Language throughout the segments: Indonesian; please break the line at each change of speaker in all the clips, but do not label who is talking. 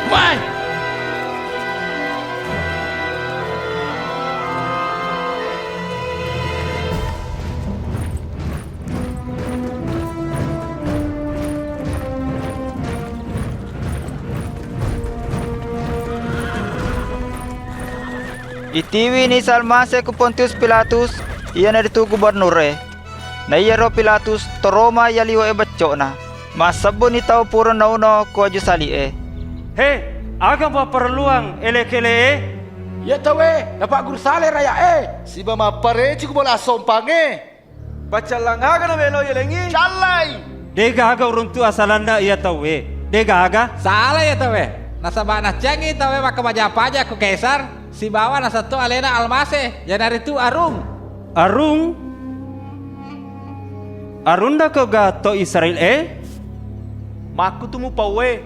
Pai!
Itiwi ni Salmase ku Pontius Pilatus, iya na dito gubernur na iya ro Pilatus toroma yaliwa bacona. Masabo ni tao puro nauno ko aju sali
He, agam pa perluang ele-kele
Ya tawe, dapat guru sale raya
Si mama pare ciku bola sompange.
Baca langaga na melo yelengi.
Calai.
Dega aga uruntu asalanda iya tawe. Dega aga
Salah ya tawe. Nasa bana canggih tawe maka baja paja ku Kaisar. Si bawa nasa tu alena almase. Ya dari tu arung.
Arung Arunda ko ga to Israel
Maku tumu pawe.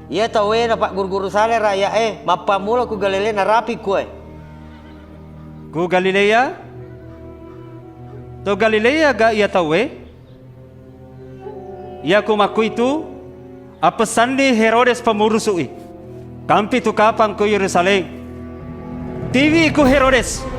Iya tahu dapat guru-guru sale raya mapa mula ku galile na rapi kue.
Ku Galilea? To Galilea ga iya tawe? Iya ku maku itu apa sandi Herodes pemurusui. Kampi tu kapang ku Yerusalem. TV ku Herodes.